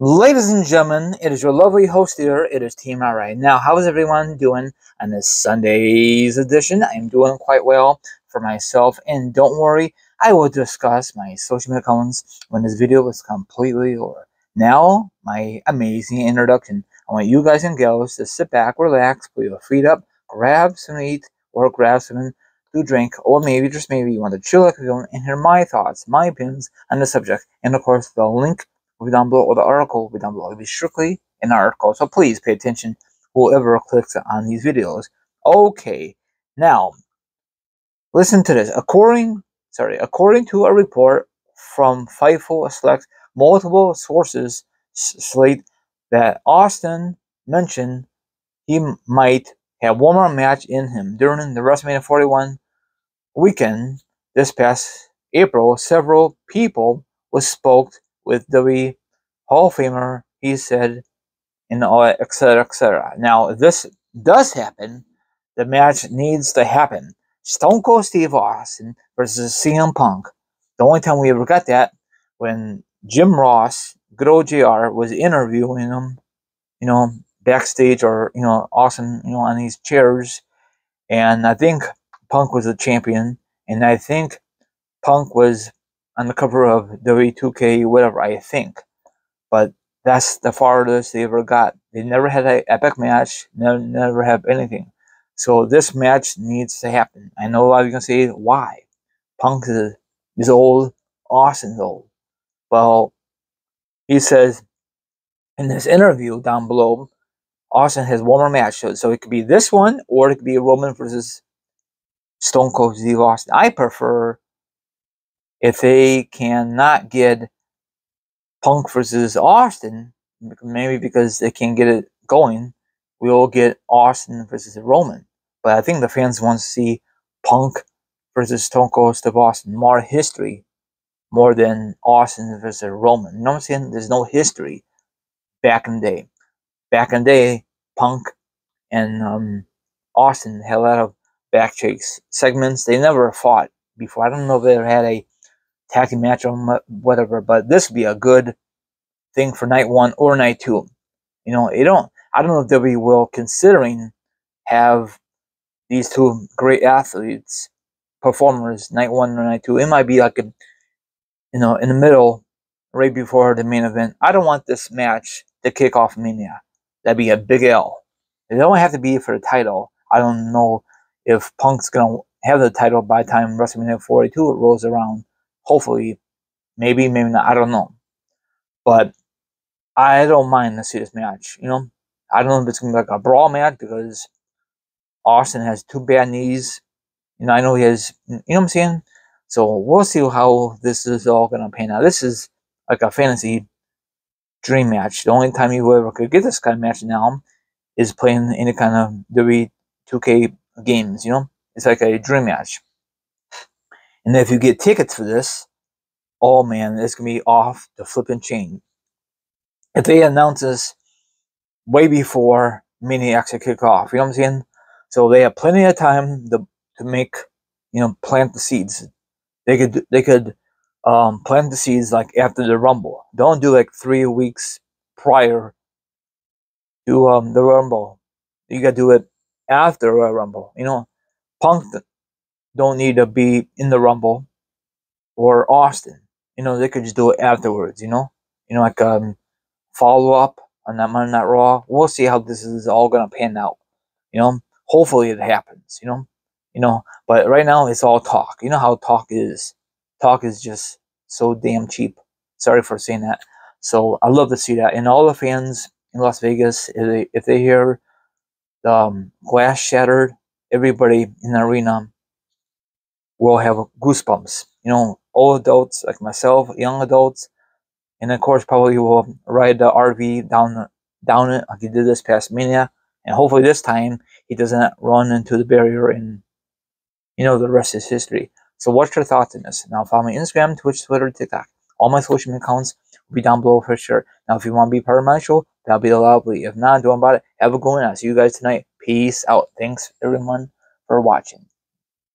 Ladies and gentlemen, it is your lovely host here. It is Team Alright. Now, how is everyone doing on this Sunday's edition? I am doing quite well for myself, and don't worry, I will discuss my social media accounts when this video is completely over. Now, my amazing introduction. I want you guys and gals to sit back, relax, put your feet up, grab some to eat, or grab something to drink, or maybe, just maybe, you want to chill like a film and hear my thoughts, my opinions on the subject, and of course, the link will be down below, or the article will be down below. It'll be strictly an article, so please pay attention whoever clicks on these videos. Okay, now listen to this. According to a report from Fightful Select, multiple sources slate that Austin mentioned he might have one more match in him during the WrestleMania 41 weekend this past April. Several people spoke with WWE Hall of Famer, he said, and all that, etc., etc. Now, if this does happen, the match needs to happen. Stone Cold Steve Austin versus CM Punk. The only time we ever got that when Jim Ross, good old JR, was interviewing him, backstage, or Austin, on these chairs, and I think Punk was the champion, and I think Punk was on the cover of WWE whatever, I think. But that's the farthest they ever got. They never had an epic match, never have anything. So this match needs to happen. I know a lot of you can say, why? Punk is old, Austin's old. Well, he says in this interview down below, Austin has one more match. So it could be this one, or it could be Roman versus Stone Cold Steve Austin. I prefer, if they cannot get Punk versus Austin, maybe because they can't get it going, we'll get Austin versus Roman. But I think the fans want to see Punk versus Stone Cold Steve Austin. More history, more than Austin versus Roman. You know what I'm saying? There's no history back in the day. Back in the day, Punk and Austin had a lot of backstage segments. They never fought before. I don't know if they ever had a tag team match or whatever, but this would be a good thing for night one or night two. I don't know if WWE will, considering have these two great athletes, performers, night one or night two. It might be like in the middle, right before the main event. I don't want this match to kick off Mania. That'd be a big L. It don't have to be for the title. I don't know if Punk's gonna have the title by the time WrestleMania 42 rolls around. Hopefully, maybe not. I don't know, but I don't mind to see this match. I don't know if it's gonna be like a brawl match because Austin has two bad knees. I know he has. You know what I'm saying? So we'll see how this is all gonna pan out. This is like a fantasy dream match. The only time you ever could get this kind of match now is playing any kind of WWE 2K games. It's like a dream match. And if you get tickets for this, oh man, it's gonna be off the flipping chain. If they announce this way before Mania actually kick off, you know what I'm saying? So they have plenty of time to make, plant the seeds. They could plant the seeds like after the Rumble. Don't do like 3 weeks prior to the Rumble. You gotta do it after a Rumble. Punk don't need to be in the Rumble, or Austin. They could just do it afterwards. Like follow up on that Monday Night Raw. We'll see how this is all gonna pan out. Hopefully it happens. But right now it's all talk. You know how talk is. Talk is just so damn cheap. Sorry for saying that. So I love to see that. And all the fans in Las Vegas, if they hear the glass shattered, everybody in the arena will have goosebumps. Old adults like myself, young adults, and of course probably will ride the RV down it like he did this past Mania. And hopefully this time he doesn't run into the barrier, and the rest is history. So what's your thoughts on this? Now follow me on Instagram, Twitch, Twitter, TikTok. All my social media accounts will be down below for sure. Now if you want to be part of my show, that'll be lovely. If not, don't about it. Have a good one. I'll see you guys tonight. Peace out. Thanks everyone for watching.